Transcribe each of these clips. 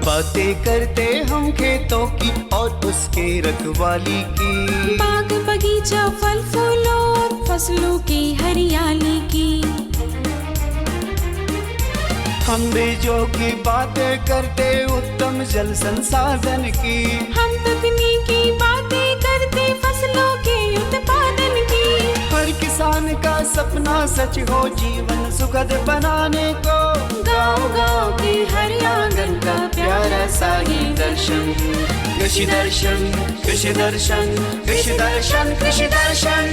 बातें करते हम खेतों की और उसके रखवाली की, बाग बगीचा फल फूलों और फसलों की हरियाली की। हम बीजों की बातें करते उत्तम जल संसाधन की, हम तकनीकी बातें करते फसलों के उत्पादन की। हर किसान का सपना सच हो जीवन सुखद बनाने को, गाँव-गाँव के हर आंगन का प्यारा सा ये दर्शन। कृषि दर्शन, कृषि दर्शन, कृषि दर्शन, कृषि दर्शन,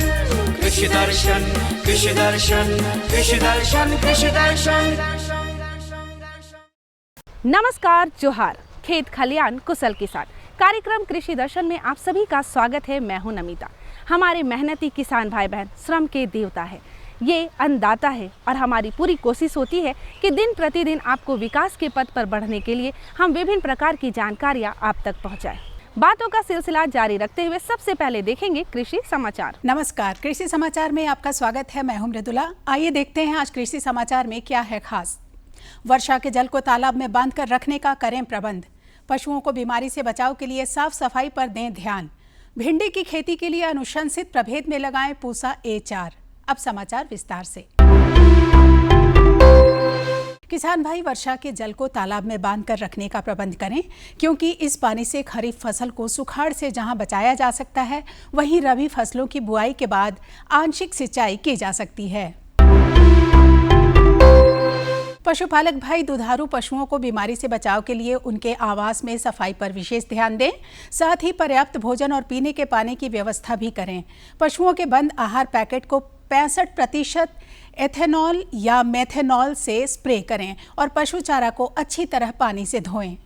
कृषि दर्शन, कृषि दर्शन, कृषि दर्शन, कृषि दर्शन। नमस्कार, जोहार। खेत खलियान कुशल किसान कार्यक्रम कृषि दर्शन में आप सभी का स्वागत है। मैं हूं नमिता। हमारे मेहनती किसान भाई बहन श्रम के देवता है, ये अन्नदाता है और हमारी पूरी कोशिश होती है कि दिन प्रतिदिन आपको विकास के पथ पर बढ़ने के लिए हम विभिन्न प्रकार की जानकारियाँ आप तक पहुँचाएं। बातों का सिलसिला जारी रखते हुए सबसे पहले देखेंगे कृषि समाचार। नमस्कार, कृषि समाचार में आपका स्वागत है। मैं हूं मृदुला। आइए देखते हैं आज कृषि समाचार में क्या है खास। वर्षा के जल को तालाब में बांधकर रखने का करें प्रबंध। पशुओं को बीमारी से बचाव के लिए साफ सफाई पर दें ध्यान। भिंडी की खेती के लिए अनुशंसित प्रभेद में लगाएं पूसा A4। अब समाचार विस्तार से। किसान भाई वर्षा के जल को तालाब में बांधकर रखने का प्रबंध करें, क्योंकि इस पानी से खरीफ फसल को सुखाड़ से जहां बचाया जा सकता है, वहीं रबी फसलों की बुआई के बाद आंशिक सिंचाई की जा सकती है। पशुपालक भाई दुधारू पशुओं को बीमारी से बचाव के लिए उनके आवास में सफाई पर विशेष ध्यान दें। साथ ही पर्याप्त भोजन और पीने के पानी की व्यवस्था भी करें। पशुओं के बंद आहार पैकेट को 65% एथेनॉल या मेथेनॉल से स्प्रे करें और पशु चारा को अच्छी तरह पानी से धोएं।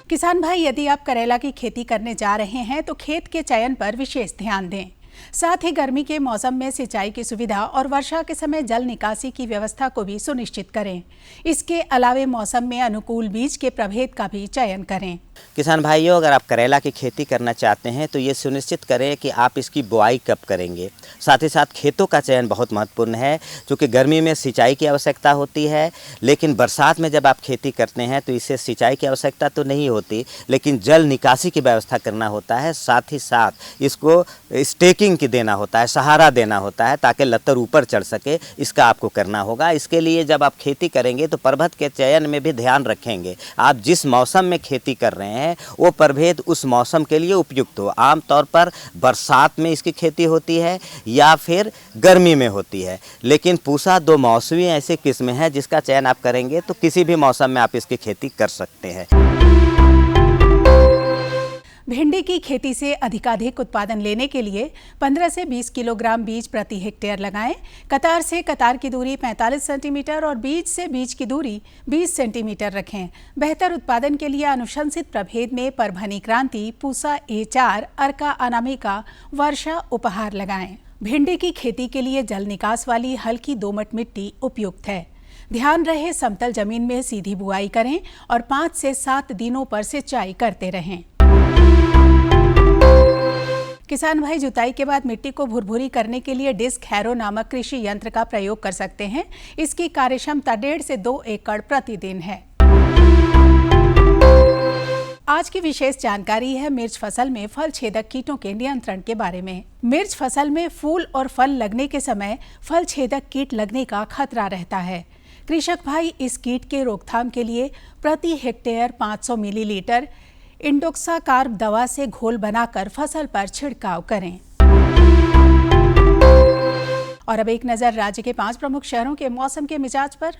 किसान भाई यदि आप करेला की खेती करने जा रहे हैं तो खेत के चयन पर विशेष ध्यान दें। साथ ही गर्मी के मौसम में सिंचाई की सुविधा और वर्षा के समय जल निकासी की व्यवस्था को भी सुनिश्चित करें। इसके अलावे मौसम में अनुकूल बीज के प्रभेद का भी चयन करें। किसान भाइयों, अगर आप करेला की खेती करना चाहते हैं तो ये सुनिश्चित करें कि आप इसकी बुआई कब करेंगे। साथ ही साथ खेतों का चयन बहुत महत्वपूर्ण है, क्योंकि गर्मी में सिंचाई की आवश्यकता होती है, लेकिन बरसात में जब आप खेती करते हैं तो इससे सिंचाई की आवश्यकता तो नहीं होती, लेकिन जल निकासी की व्यवस्था करना होता है। साथ ही साथ इसको स्टेकिंग की देना होता है, सहारा देना होता है, ताकि लतर ऊपर चढ़ सके। इसका आपको करना होगा। इसके लिए जब आप खेती करेंगे तो प्रभेद के चयन में भी ध्यान रखेंगे। आप जिस मौसम में खेती कर रहे हैं वो प्रभेद उस मौसम के लिए उपयुक्त हो। आमतौर पर बरसात में इसकी खेती होती है या फिर गर्मी में होती है, लेकिन पूसा दो मौसमी ऐसे किस्म है जिसका चयन आप करेंगे तो किसी भी मौसम में आप इसकी खेती कर सकते हैं। भिंडी की खेती से अधिकाधिक उत्पादन लेने के लिए 15 से 20 किलोग्राम बीज प्रति हेक्टेयर लगाएं। कतार से कतार की दूरी 45 सेंटीमीटर और बीज से बीज की दूरी 20 सेंटीमीटर रखें। बेहतर उत्पादन के लिए अनुशंसित प्रभेद में परभनी क्रांति, पूसा A4, अर्का अनामिका, वर्षा उपहार लगाएं। भिंडी की खेती के लिए जल निकास वाली हल्की दोमट मिट्टी उपयुक्त है। ध्यान रहे समतल जमीन में सीधी बुआई करें और 5 से 7 दिनों पर सिंचाई करते रहें। किसान भाई जुताई के बाद मिट्टी को भुरभुरी करने के लिए डिस्क हैरो नामक कृषि यंत्र का प्रयोग कर सकते हैं। इसकी कार्यक्षमता 1.5 से 2 एकड़ प्रतिदिन है। आज की विशेष जानकारी है मिर्च फसल में फल छेदक कीटों के नियंत्रण के बारे में। मिर्च फसल में फूल और फल लगने के समय फल छेदक कीट लगने का खतरा रहता है। कृषक भाई इस कीट के रोकथाम के लिए प्रति हेक्टेयर 500 मिलीलीटर इंडोक्साकार्ब दवा से घोल बनाकर फसल पर छिड़काव करें। और अब एक नजर राज्य के 5 प्रमुख शहरों के मौसम के मिजाज पर।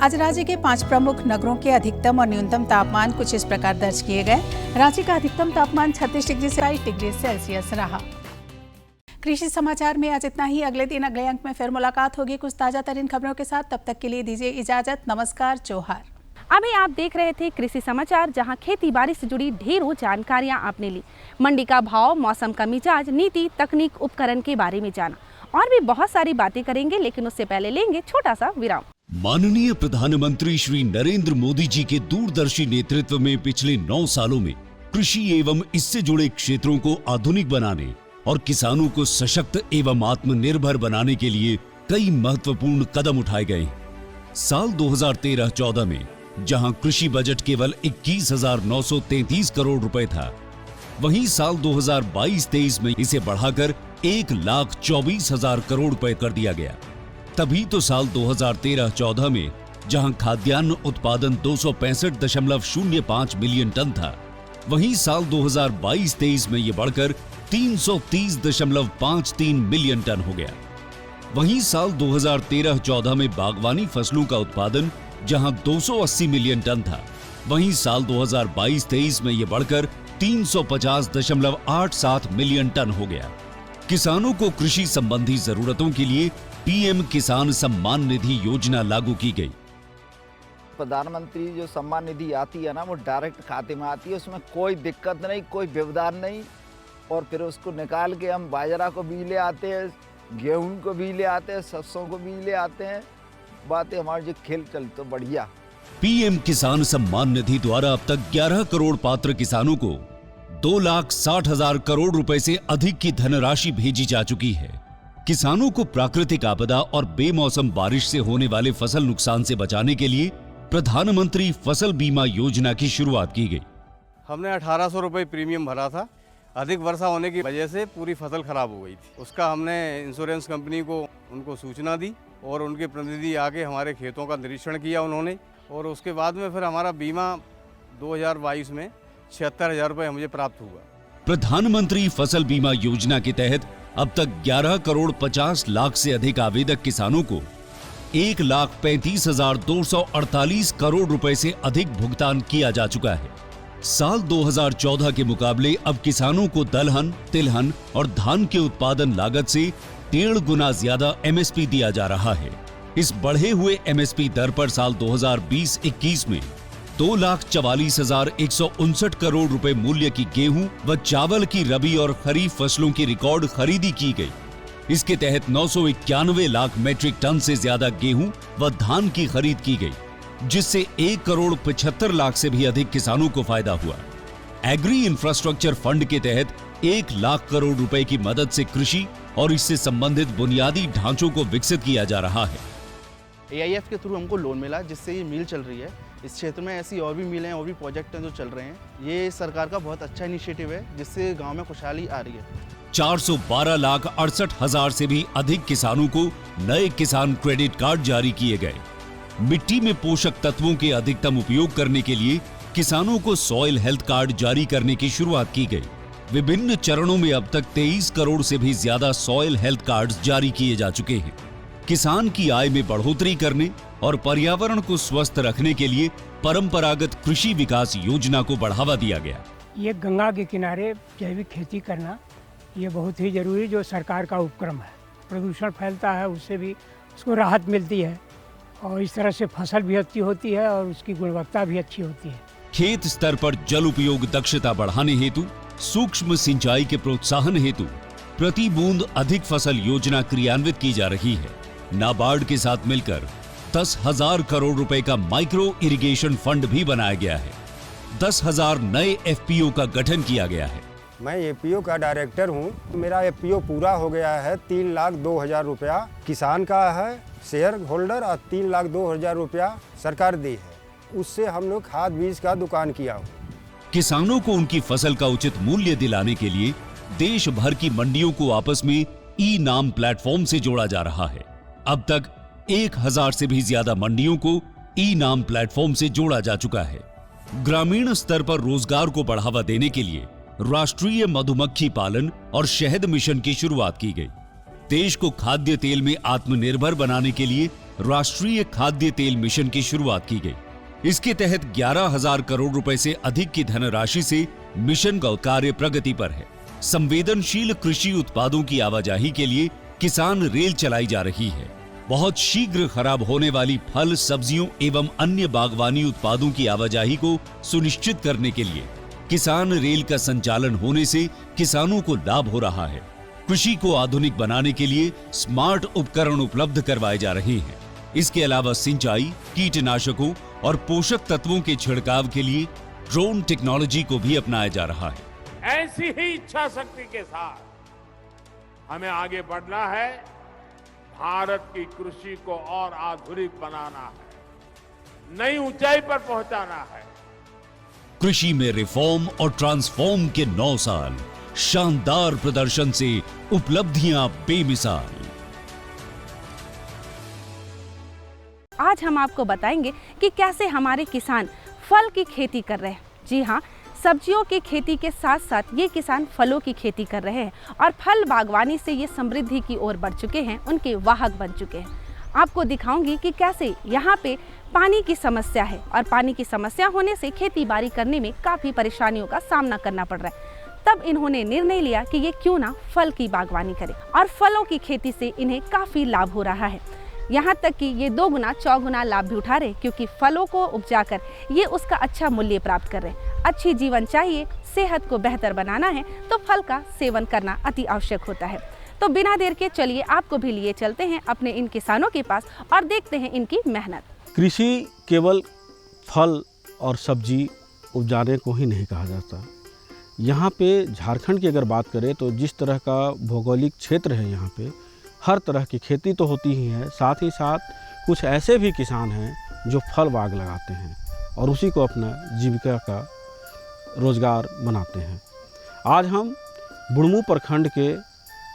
आज राज्य के 5 प्रमुख नगरों के अधिकतम और न्यूनतम तापमान कुछ इस प्रकार दर्ज किए गए। रांची का अधिकतम तापमान 36 डिग्री से 22 डिग्री सेल्सियस रहा। कृषि समाचार में आज इतना ही। अगले दिन अगले अंक में फिर मुलाकात होगी कुछ ताजा तरीन खबरों के साथ। तब तक के लिए दीजिए इजाजत। नमस्कार, जोहार। अभी आप देख रहे थे कृषि समाचार, जहां खेती बाड़ी से जुड़ी ढेरों जानकारियां आपने ली। मंडी का भाव, मौसम का मिजाज, नीति, तकनीक, उपकरण के बारे में जाना और भी बहुत सारी बातें करेंगे, लेकिन उससे पहले लेंगे छोटा सा विराम। माननीय प्रधानमंत्री श्री नरेंद्र मोदी जी के दूरदर्शी नेतृत्व में पिछले 9 सालों में कृषि एवं इससे जुड़े क्षेत्रों को आधुनिक बनाने और किसानों को सशक्त एवं आत्मनिर्भर बनाने के लिए कई महत्वपूर्ण कदम उठाए गए हैं। साल 2013-14 में जहां कृषि बजट केवल 21,933 करोड़ रुपए था, वहीं साल 2022-23 में इसे बढ़ाकर 1,24,000 करोड़ रुपए कर दिया गया। तभी तो साल 2013-14 में जहां खाद्यान्न उत्पादन 265.05 मिलियन टन था, वहीं साल 2022-23 में यह बढ़कर 330.53 मिलियन टन हो गया। वहीं साल 2013-14 में बागवानी फसलों का उत्पादन जहां 280 मिलियन टन था, वहीं साल 2022-23 में यह बढ़कर 350.87 मिलियन टन हो गया। किसानों को कृषि संबंधी जरूरतों के लिए पीएम किसान सम्मान निधि योजना लागू की गई। प्रधानमंत्री जो सम्मान निधि आती है ना, वो डायरेक्ट खाते में आती है, उसमें कोई दिक्कत नहीं, कोई व्यवधान नहीं। और फिर उसको निकाल के हम बाजरा को भी ले आते हैं, गेहूं को भी ले आते हैं, सरसों को भी ले आते हैं। बातें हमारी जो खेल चल तो बढ़िया। पीएम किसान सम्मान निधि द्वारा अब तक 11 करोड़ पात्र किसानों को 2,60,000 करोड़ रुपए से अधिक की धनराशि भेजी जा चुकी है। किसानों को प्राकृतिक आपदा और बेमौसम बारिश से होने वाले फसल नुकसान से बचाने के लिए प्रधानमंत्री फसल बीमा योजना की शुरुआत की गई। हमने 1,800 रुपये प्रीमियम भरा था। अधिक वर्षा होने की वजह से पूरी फसल खराब हो गई थी। उसका हमने इंश्योरेंस कंपनी को उनको सूचना दी और उनके प्रतिनिधि आके हमारे खेतों का निरीक्षण किया उन्होंने, और उसके बाद में फिर हमारा बीमा 2022 में 76,000 रुपये मुझे प्राप्त हुआ। प्रधानमंत्री फसल बीमा योजना के तहत अब तक 11 करोड़ 50 लाख से अधिक आवेदक किसानों को 1,35,248 करोड़ रुपए से अधिक भुगतान किया जा चुका है। साल 2014 के मुकाबले अब किसानों को दलहन, तिलहन और धान के उत्पादन लागत से 1.5 गुना ज्यादा एमएसपी दिया जा रहा है। इस बढ़े हुए एमएसपी दर पर साल 2020-21 में 2,44,159 करोड़ रुपए मूल्य की गेहूं व चावल की रबी और खरीफ फसलों की रिकॉर्ड खरीदी की गई। इसके तहत 991 लाख मीट्रिक टन से ज्यादा गेहूं व धान की खरीद की गई, जिससे 1 करोड़ 75 लाख से भी अधिक किसानों को फायदा हुआ। एग्री इंफ्रास्ट्रक्चर फंड के तहत 1 लाख करोड़ रुपए की मदद से कृषि और इससे संबंधित बुनियादी ढांचों को विकसित किया जा रहा है। AIF के थ्रू हमको लोन मिला, जिससे ये मिल चल रही है। इस क्षेत्र में ऐसी और भी मिलें हैं, और भी प्रोजेक्ट हैं जो चल रहे हैं। ये सरकार का बहुत अच्छा इनिशिएटिव है, जिससे गांव में खुशहाली आ रही है। 412,68,000 से भी अधिक किसानों को नए किसान क्रेडिट कार्ड जारी किए गए। मिट्टी में पोषक तत्वों के अधिकतम उपयोग करने के लिए किसानों को सॉइल हेल्थ कार्ड जारी करने की शुरुआत की गई। विभिन्न चरणों में अब तक 23 करोड़ से भी ज्यादा सॉइल हेल्थ कार्ड जारी किए जा चुके हैं। किसान की आय में बढ़ोतरी करने और पर्यावरण को स्वस्थ रखने के लिए परंपरागत कृषि विकास योजना को बढ़ावा दिया गया। ये गंगा के किनारे जैविक खेती करना ये बहुत ही जरूरी जो सरकार का उपक्रम है। प्रदूषण फैलता है, उससे भी उसको राहत मिलती है, और इस तरह से फसल भी अच्छी होती है और उसकी गुणवत्ता भी अच्छी होती है। खेत स्तर पर जल उपयोग दक्षता बढ़ाने हेतु सूक्ष्म सिंचाई के प्रोत्साहन हेतु प्रति बूंद अधिक फसल योजना क्रियान्वित की जा रही है। नाबार्ड के साथ मिलकर 10,000 करोड़ रुपए का माइक्रो इरिगेशन फंड भी बनाया गया है। 10,000 नए FPO का गठन किया गया है। मैं APO का डायरेक्टर हूं। मेरा FPO पूरा हो गया है। 3,02,000 रुपया किसान का है शेयर होल्डर, और 3,02,000 रुपया सरकार दी है। उससे हम लोग खाद बीज का दुकान किया हूँ। किसानों को उनकी फसल का उचित मूल्य दिलाने के लिए देश भर की मंडियों को आपस में ई-नाम प्लेटफॉर्म से जोड़ा जा रहा है। अब तक 1,000 से भी ज्यादा मंडियों को ई-नाम प्लेटफॉर्म से जोड़ा जा चुका है। ग्रामीण स्तर पर रोजगार को बढ़ावा देने के लिए राष्ट्रीय मधुमक्खी पालन और शहद मिशन की शुरुआत की गई। देश को खाद्य तेल में आत्मनिर्भर बनाने के लिए राष्ट्रीय खाद्य तेल मिशन की शुरुआत की गई। इसके तहत 11,000 करोड़ रुपए से अधिक की धनराशि से मिशन का कार्य प्रगति पर है। संवेदनशील कृषि उत्पादों की आवाजाही के लिए किसान रेल चलाई जा रही है। बहुत शीघ्र खराब होने वाली फल, सब्जियों एवं अन्य बागवानी उत्पादों की आवाजाही को सुनिश्चित करने के लिए किसान रेल का संचालन होने से किसानों को लाभ हो रहा है। कृषि को आधुनिक बनाने के लिए स्मार्ट उपकरण उपलब्ध करवाए जा रहे हैं। इसके अलावा सिंचाई, कीटनाशकों और पोषक तत्वों के छिड़काव के लिए ड्रोन टेक्नोलॉजी को भी अपनाया जा रहा है। ऐसी ही इच्छा शक्ति के साथ हमें आगे बढ़ना है। भारत की कृषि को और आधुनिक बनाना है, नई ऊंचाई पर पहुंचाना है। कृषि में रिफॉर्म और ट्रांसफॉर्म के 9 साल, शानदार प्रदर्शन से उपलब्धियां बेमिसाल। आज हम आपको बताएंगे कि कैसे हमारे किसान फल की खेती कर रहे हैं। जी हाँ, सब्जियों की खेती के साथ साथ ये किसान फलों की खेती कर रहे हैं और फल बागवानी से ये समृद्धि की ओर बढ़ चुके हैं, उनके वाहक बन चुके हैं। आपको दिखाऊंगी कि कैसे यहाँ पे पानी की समस्या है और पानी की समस्या होने से खेती बाड़ी करने में काफ़ी परेशानियों का सामना करना पड़ रहा है। तब इन्होंने निर्णय लिया कि ये क्यों ना फल की बागवानी करें और फलों की खेती से इन्हें काफ़ी लाभ हो रहा है। यहाँ तक कि ये 2 गुना 4 गुना लाभ भी उठा रहे, क्योंकि फलों को उपजाकर ये उसका अच्छा मूल्य प्राप्त कर रहे हैं। अच्छी जीवन चाहिए, सेहत को बेहतर बनाना है तो फल का सेवन करना अति आवश्यक होता है। तो बिना देर के चलिए आपको भी लिए चलते हैं अपने इन किसानों के पास और देखते हैं इनकी मेहनत। कृषि केवल फल और सब्जी उपजाने को ही नहीं कहा जाता। यहाँ पे झारखंड की अगर बात करें तो जिस तरह का भौगोलिक क्षेत्र है, यहाँ पे हर तरह की खेती तो होती ही है, साथ ही साथ कुछ ऐसे भी किसान हैं जो फल बाग लगाते हैं और उसी को अपना जीविका का रोज़गार बनाते हैं। आज हम बुढ़मू प्रखंड के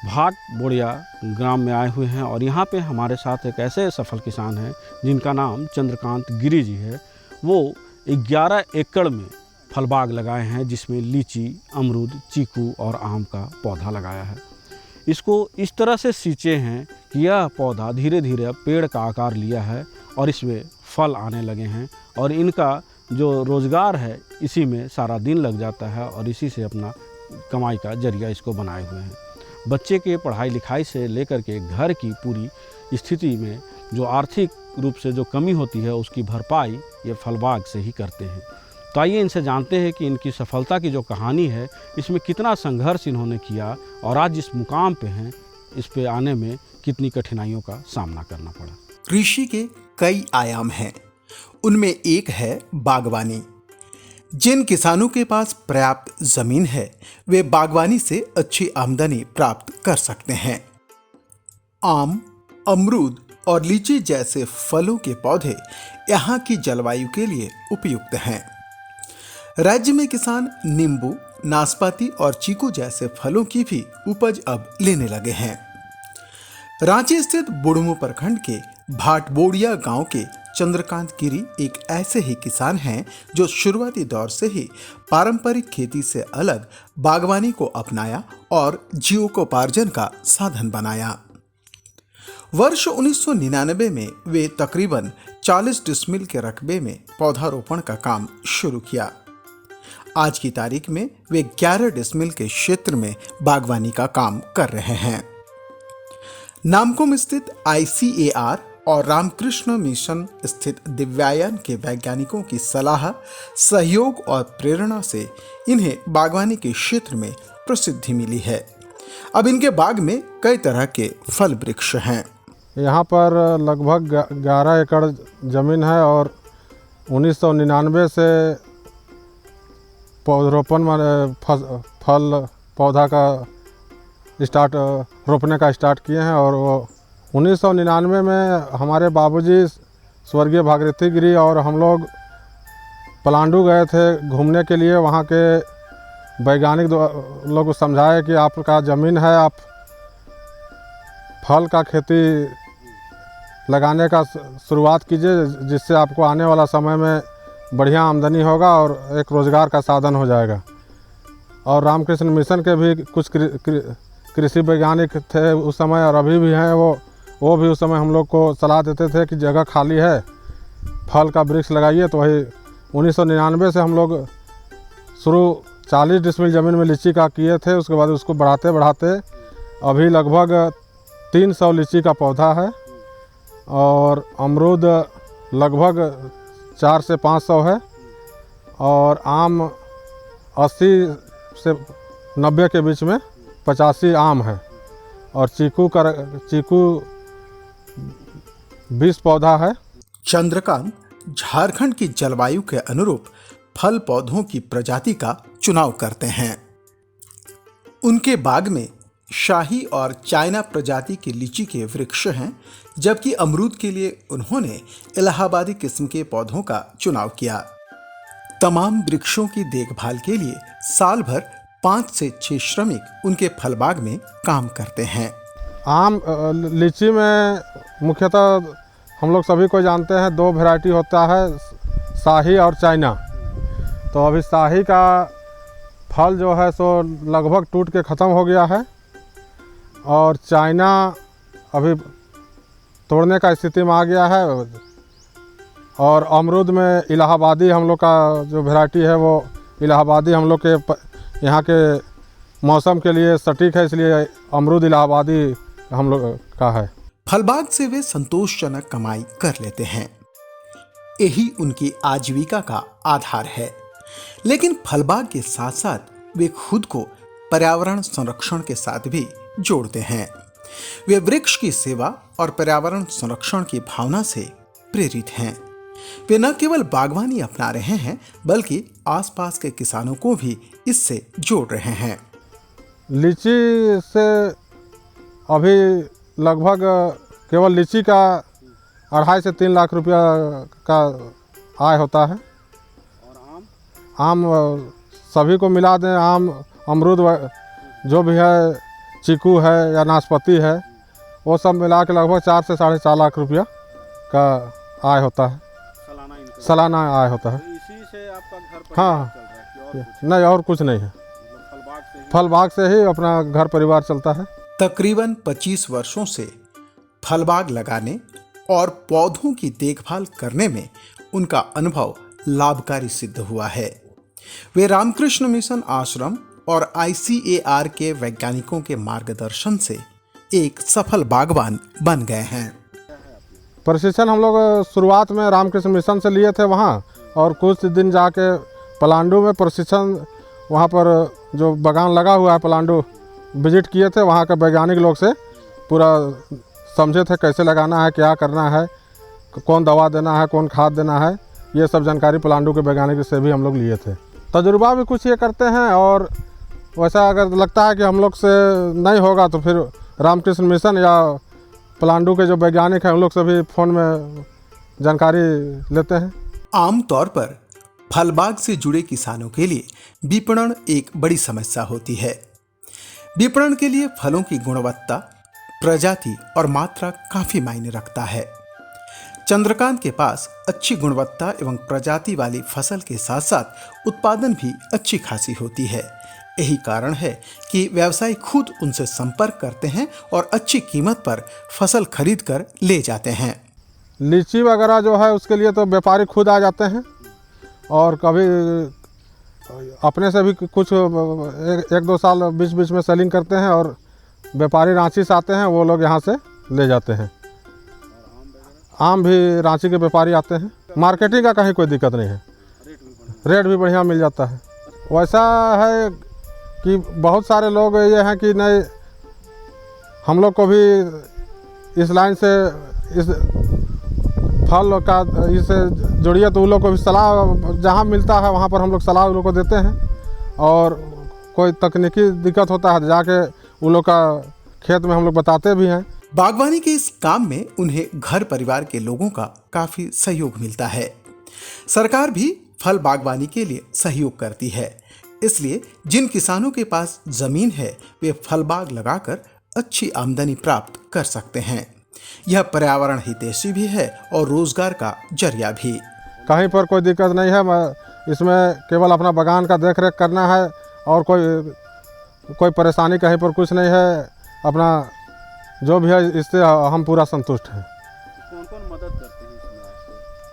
भाट बोड़िया ग्राम में आए हुए हैं और यहाँ पे हमारे साथ एक ऐसे सफल किसान हैं जिनका नाम चंद्रकांत गिरी जी है। वो 11 एकड़ में फल बाग लगाए हैं, जिसमें लीची, अमरूद, चीकू और आम का पौधा लगाया है। इसको इस तरह से सींचे हैं कि यह पौधा धीरे धीरे अब पेड़ का आकार लिया है और इसमें फल आने लगे हैं और इनका जो रोज़गार है इसी में सारा दिन लग जाता है और इसी से अपना कमाई का जरिया इसको बनाए हुए हैं। बच्चे के पढ़ाई लिखाई से लेकर के घर की पूरी स्थिति में जो आर्थिक रूप से जो कमी होती है उसकी भरपाई ये फल बाग से ही करते हैं। तो आइए इनसे जानते हैं कि इनकी सफलता की जो कहानी है इसमें कितना संघर्ष इन्होंने किया और आज जिस मुकाम पे हैं इस पे आने में कितनी कठिनाइयों का सामना करना पड़ा। कृषि के कई आयाम हैं, उनमें एक है बागवानी। जिन किसानों के पास पर्याप्त जमीन है वे बागवानी से अच्छी आमदनी प्राप्त कर सकते हैं। आम, अमरूद और लीची जैसे फलों के पौधे यहाँ की जलवायु के लिए उपयुक्त हैं। राज्य में किसान नींबू, नाशपाती और चीकू जैसे फलों की भी उपज अब लेने लगे हैं। रांची स्थित बुढ़मू प्रखंड के भाटबोड़िया गांव के चंद्रकांत गिरी एक ऐसे ही किसान हैं जो शुरुआती दौर से ही पारंपरिक खेती से अलग बागवानी को अपनाया और जीविकोपार्जन का साधन बनाया। वर्ष 1999 में वे तकरीबन 40 डिसमिल के रकबे में पौधारोपण का काम शुरू किया। आज की तारीख में वे 11 डिसमिल के क्षेत्र में बागवानी का काम कर रहे हैं। नामकुम स्थित ICAR और रामकृष्ण मिशन स्थित दिव्यायन के वैज्ञानिकों की सलाह, सहयोग और प्रेरणा से इन्हें बागवानी के क्षेत्र में प्रसिद्धि मिली है। अब इनके बाग में कई तरह के फल वृक्ष हैं। यहाँ पर लगभग 11 एकड़ ज़मीन है और 1999 से पौधरोपण फल पौधा का रोपने का स्टार्ट किए हैं और वो 1999 में हमारे बाबूजी स्वर्गीय भागीरथी गिरी और हम लोग पलांडू गए थे घूमने के लिए। वहाँ के वैज्ञानिक लोग समझाए कि आपका ज़मीन है, आप फल का खेती लगाने का शुरुआत कीजिए, जिससे आपको आने वाला समय में बढ़िया आमदनी होगा और एक रोज़गार का साधन हो जाएगा। और रामकृष्ण मिशन के भी कुछ कृषि वैज्ञानिक थे उस समय और अभी भी हैं, वो भी उस समय हम लोग को सलाह देते थे कि जगह खाली है, फल का वृक्ष लगाइए। तो वही 1999 से हम लोग शुरू 40 डिसमिल ज़मीन में लीची का किए थे। उसके बाद उसको बढ़ाते बढ़ाते अभी लगभग 300 लीची का पौधा है और अमरूद लगभग 400 से 500 है और आम 80 से 90 के बीच में 85 आम है और चीकू 20 पौधा है। चंद्रकांत झारखंड की जलवायु के अनुरूप फल पौधों की प्रजाति का चुनाव करते हैं। उनके बाग में शाही और चाइना प्रजाति के लीची के वृक्ष हैं, जबकि अमरूद के लिए उन्होंने इलाहाबादी किस्म के पौधों का चुनाव किया। तमाम वृक्षों की देखभाल के लिए साल भर 5 से 6 श्रमिक उनके फल बाग में काम करते हैं। आम लीची में मुख्यतः हम लोग सभी को जानते हैं 2 वैरायटी होता है, शाही और चाइना। तो अभी शाही का फल जो है सो लगभग टूट के ख़त्म हो गया है और चाइना अभी तोड़ने का स्थिति में आ गया है। और अमरूद में इलाहाबादी हम लोग का जो वैरायटी है वो इलाहाबादी हम लोग के यहाँ के मौसम के लिए सटीक है, इसलिए अमरूद इलाहाबादी हम लोग का है। फलबाग से वे संतोषजनक कमाई कर लेते हैं, यही उनकी आजीविका का आधार है। लेकिन फलबाग के साथ साथ वे खुद को पर्यावरण संरक्षण के साथ भी जोड़ते हैं। वे वृक्ष की सेवा और पर्यावरण संरक्षण की भावना से प्रेरित हैं। वे न केवल बागवानी अपना रहे हैं बल्कि आसपास के किसानों को भी इससे जोड़ रहे हैं। लीची से अभी लगभग केवल लीची का 2.5 से 3 लाख रुपया का आय होता है। और आम सभी को मिला दें, आम अमरूद जो भी है, चीकू है या नाशपाती है, वो सब मिला के लगभग 4 से 4.5 लाख रुपया का आय होता है, सालाना आय होता है। इसी से आपका घर परिवार हाँ, चल रहा है कि नहीं और कुछ नहीं है, फलबाग से ही अपना घर परिवार चलता है। तकरीबन 25 वर्षों से फलबाग लगाने और पौधों की देखभाल करने में उनका अनुभव लाभकारी सिद्ध हुआ है। वे रामकृष्ण मिशन आश्रम और ICAR के वैज्ञानिकों के मार्गदर्शन से एक सफल बागवान बन गए हैं। प्रशिक्षण हम लोग शुरुआत में रामकृष्ण मिशन से लिए थे वहाँ, और कुछ दिन जाके पलांडू में प्रशिक्षण, वहाँ पर जो बागान लगा हुआ है पलांडू, विजिट किए थे। वहाँ के वैज्ञानिक लोग से पूरा समझे थे कैसे लगाना है, क्या करना है, कौन दवा देना है, कौन खाद देना है, ये सब जानकारी पलांडू के वैज्ञानिक से भी हम लोग लिए थे। तजुर्बा भी कुछ ये करते हैं, और वैसा अगर लगता है कि हम लोग से नहीं होगा तो फिर रामकृष्ण मिशन या पलांडू के जो वैज्ञानिक हैं उन लोग से भी फ़ोन में जानकारी लेते हैं। आमतौर पर फलबाग से जुड़े किसानों के लिए विपणन एक बड़ी समस्या होती है। विपणन के लिए फलों की गुणवत्ता, प्रजाति और मात्रा काफी मायने रखता है। चंद्रकांत के पास अच्छी गुणवत्ता एवं प्रजाति वाली फसल के साथ साथ उत्पादन भी अच्छी खासी होती है। यही कारण है कि व्यवसायी खुद उनसे संपर्क करते हैं और अच्छी कीमत पर फसल खरीद कर ले जाते हैं। लीची वगैरह जो है उसके लिए तो व्यापारी खुद आ जाते हैं, और कभी अपने से भी कुछ 1-2 साल बीच बीच में सेलिंग करते हैं, और व्यापारी रांची से आते हैं, वो लोग यहाँ से ले जाते हैं। आम भी रांची के व्यापारी आते हैं। मार्केटिंग का कहीं कोई दिक्कत नहीं है, रेट भी बढ़िया मिल जाता है। वैसा है कि बहुत सारे लोग ये हैं कि नहीं, हम लोग को भी इस लाइन से, इस फल का इससे जुड़िए, तो उन लोग को भी सलाह जहाँ मिलता है वहाँ पर हम लोग सलाह उन लोग को देते हैं। और कोई तकनीकी दिक्कत होता है जाके उन लोग का खेत में हम लोग बताते भी हैं। बागवानी के इस काम में उन्हें घर परिवार के लोगों का काफी सहयोग मिलता है। सरकार भी फल बागवानी के लिए सहयोग करती है, इसलिए जिन किसानों के पास जमीन है वे फल बाग लगाकर अच्छी आमदनी प्राप्त कर सकते हैं। यह पर्यावरण हितैषी भी है और रोजगार का जरिया भी। कहीं पर कोई दिक्कत नहीं है, इसमें केवल अपना बागान का देख रेख करना है, और कोई परेशानी कहीं पर कुछ नहीं है। अपना जो भी है इससे हम पूरा संतुष्ट हैं। कौन कौन मदद करते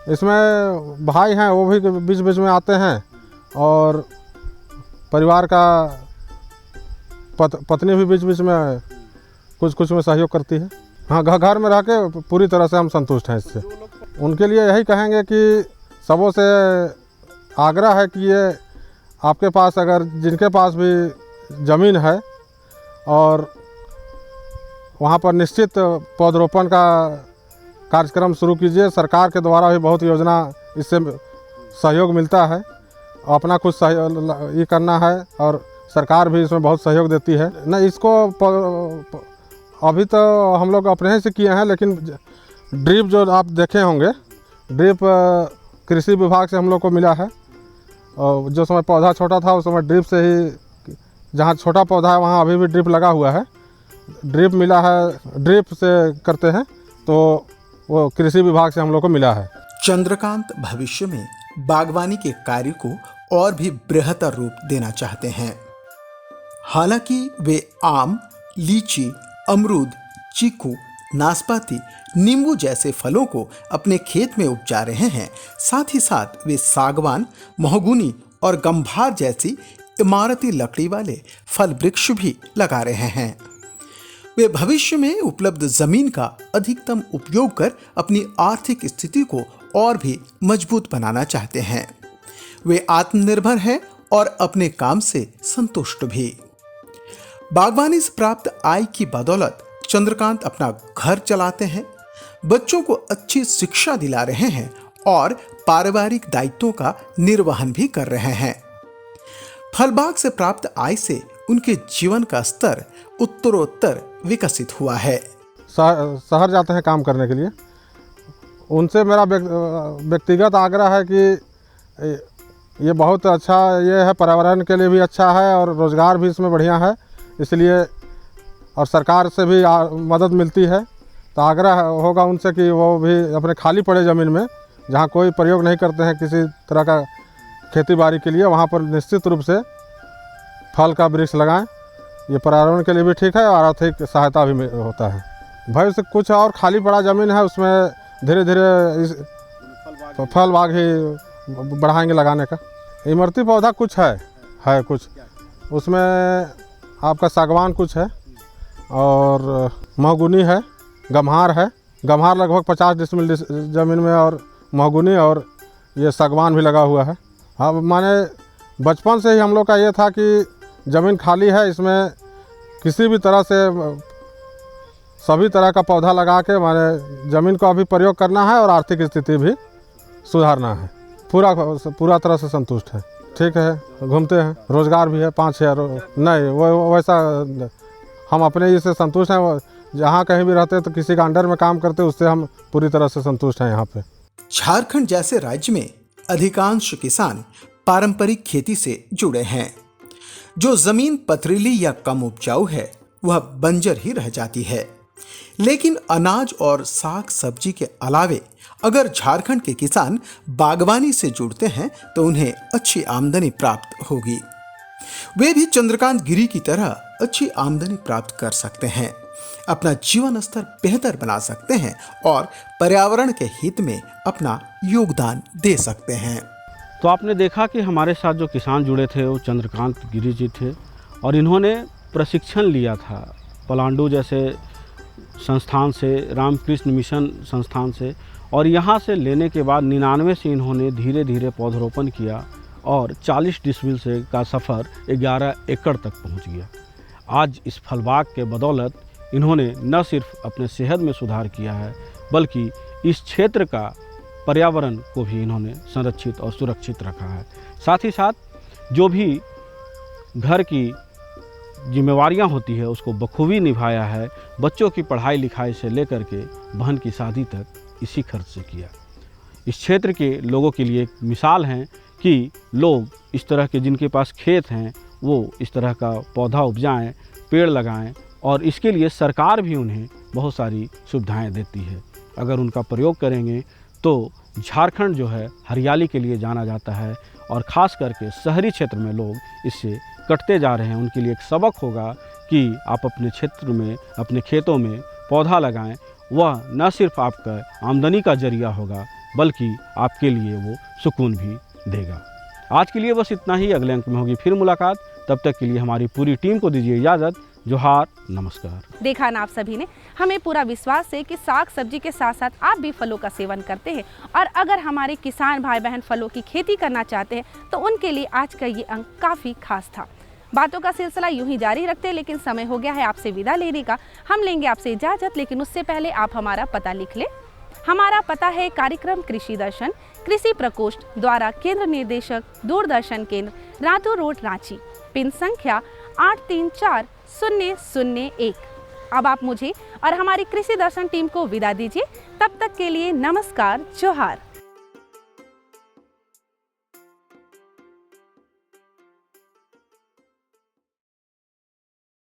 हैं इसमें? भाई हैं, वो भी बीच बीच में आते हैं, और परिवार का पत्नी भी बीच बीच में कुछ में सहयोग करती है। हाँ, घर में रह के पूरी तरह से हम संतुष्ट हैं इससे। उनके लिए यही कहेंगे कि सबों से आग्रह है कि ये आपके पास, अगर जिनके पास भी ज़मीन है, और वहाँ पर निश्चित पौधरोपण का कार्यक्रम शुरू कीजिए। सरकार के द्वारा भी बहुत योजना इससे सहयोग मिलता है, अपना कुछ ये करना है और सरकार भी इसमें बहुत सहयोग देती है। न इसको अभी तो हम लोग अपने से किए हैं, लेकिन ड्रिप जो आप देखे होंगे, ड्रिप कृषि विभाग से हम लोग को मिला है। और जो समय पौधा छोटा था उस समय ड्रिप से ही, जहाँ छोटा पौधा है वहाँ अभी भी ड्रिप लगा हुआ है, ड्रिप मिला है, ड्रिप से करते हैं, तो वो कृषि विभाग से हम लोग को मिला है। चंद्रकांत भविष्य में बागवानी के कार्य को और भी बृहत्तर रूप देना चाहते हैं। हालांकि वे आम, लीची, अमरूद, चीकू, नाशपाती, नींबू जैसे फलों को अपने खेत में उपजा रहे हैं, साथ ही साथ वे सागवान, महोगनी और गंभार जैसी इमारती लकड़ी वाले फल वृक्ष भी लगा रहे हैं। वे भविष्य में उपलब्ध जमीन का अधिकतम उपयोग कर अपनी आर्थिक स्थिति को और भी मजबूत बनाना चाहते हैं। वे आत्मनिर्भर हैं और अपने काम से संतुष्ट भी। बागवानी से प्राप्त आय की बदौलत चंद्रकांत अपना घर चलाते हैं, बच्चों को अच्छी शिक्षा दिला रहे हैं और पारिवारिक दायित्वों का निर्वहन भी कर रहे हैं। फल बाग से प्राप्त आय से उनके जीवन का स्तर उत्तरोत्तर विकसित हुआ है। शहर जाते हैं काम करने के लिए, उनसे मेरा व्यक्तिगत आग्रह है कि ये बहुत अच्छा ये है, पर्यावरण के लिए भी अच्छा है और रोज़गार भी इसमें बढ़िया है, इसलिए और सरकार से भी मदद मिलती है। तो आग्रह होगा उनसे कि वो भी अपने खाली पड़े ज़मीन में, जहाँ कोई प्रयोग नहीं करते हैं किसी तरह का खेती बाड़ी के लिए, वहाँ पर निश्चित रूप से फल का वृक्ष लगाएं। ये पर्यावरण के लिए भी ठीक है और आर्थिक सहायता भी होता है। भविष्य कुछ और खाली पड़ा ज़मीन है, उसमें धीरे धीरे इस फल बाग ही बढ़ाएंगे लगाने का। इमरती पौधा कुछ है कुछ, उसमें आपका सागवान कुछ है और महोगनी है, गम्हार है। गम्हार लगभग 50 डिसमिल ज़मीन में और महोगनी और ये सागवान भी लगा हुआ है। अब माने बचपन से ही हम लोग का ये था कि ज़मीन खाली है, इसमें किसी भी तरह से सभी तरह का पौधा लगा के माने ज़मीन को अभी प्रयोग करना है और आर्थिक स्थिति भी सुधारना है। पूरा तरह से संतुष्ट है। ठीक है, घूमते हैं, रोज़गार भी है, 5-6 नहीं वो वैसा हम अपने इससे संतुष्ट हैं। जहाँ कहीं भी रहते तो किसी का अंडर में काम करते, उससे हम पूरी तरह से संतुष्ट हैं यहाँ पे। झारखंड जैसे राज्य में अधिकांश किसान पारंपरिक खेती से जुड़े हैं। जो जमीन पथरीली या कम उपजाऊ है वह बंजर ही रह जाती है। लेकिन अनाज और साग सब्जी के अलावे अगर झारखंड के किसान बागवानी से जुड़ते हैं तो उन्हें अच्छी आमदनी प्राप्त होगी। वे भी चंद्रकांत गिरी की तरह अच्छी आमदनी प्राप्त कर सकते हैं, अपना जीवन स्तर बेहतर बना सकते हैं और पर्यावरण के हित में अपना योगदान दे सकते हैं। तो आपने देखा कि हमारे साथ जो किसान जुड़े थे वो चंद्रकांत गिरी जी थे और इन्होंने प्रशिक्षण लिया था पलांडू जैसे संस्थान से, रामकृष्ण मिशन संस्थान से, और यहाँ से लेने के बाद 99 से इन्होंने धीरे धीरे पौधरोपण किया और 40 डिसमिल से का सफ़र 11 एकड़ तक पहुँच गया। आज इस फलबाग के बदौलत इन्होंने न सिर्फ अपने सेहत में सुधार किया है बल्कि इस क्षेत्र का पर्यावरण को भी इन्होंने संरक्षित और सुरक्षित रखा है। साथ ही साथ जो भी घर की जिम्मेवारियां होती है उसको बखूबी निभाया है। बच्चों की पढ़ाई लिखाई से लेकर के बहन की शादी तक इसी खर्च से किया। इस क्षेत्र के लोगों के लिए एक मिसाल हैं कि लोग इस तरह के जिनके पास खेत हैं वो इस तरह का पौधा उपजाएं, पेड़ लगाएं और इसके लिए सरकार भी उन्हें बहुत सारी सुविधाएं देती है। अगर उनका प्रयोग करेंगे तो झारखंड जो है हरियाली के लिए जाना जाता है और ख़ास करके शहरी क्षेत्र में लोग इससे कटते जा रहे हैं। उनके लिए एक सबक होगा कि आप अपने क्षेत्र में, अपने खेतों में पौधा लगाएं। वह न सिर्फ आपका आमदनी का जरिया होगा बल्कि आपके लिए वो सुकून भी देगा। आज के लिए बस इतना ही, अगले अंक में होगी फिर मुलाकात। तब तक के लिए हमारी पूरी टीम को दीजिए इजाज़त। जोहार, नमस्कार। देखा ना आप सभी ने, हमें पूरा विश्वास है कि साग सब्जी के साथ साथ आप भी फलों का सेवन करते हैं और अगर हमारे किसान भाई बहन फलों की खेती करना चाहते हैं तो उनके लिए आज का ये अंक काफ़ी खास था। बातों का सिलसिला यूं ही जारी रखते हैं, लेकिन समय हो गया है आपसे विदा लेने का। हम लेंगे आपसे इजाज़त, लेकिन उससे पहले आप हमारा पता लिख लें। हमारा पता है कार्यक्रम कृषि दर्शन, कृषि प्रकोष्ठ द्वारा केंद्र निदेशक, दूरदर्शन केंद्र, रातू रोड, रांची, पिन संख्या 834001। अब आप मुझे और हमारी कृषि दर्शन टीम को विदा दीजिए। तब तक के लिए नमस्कार, जोहार।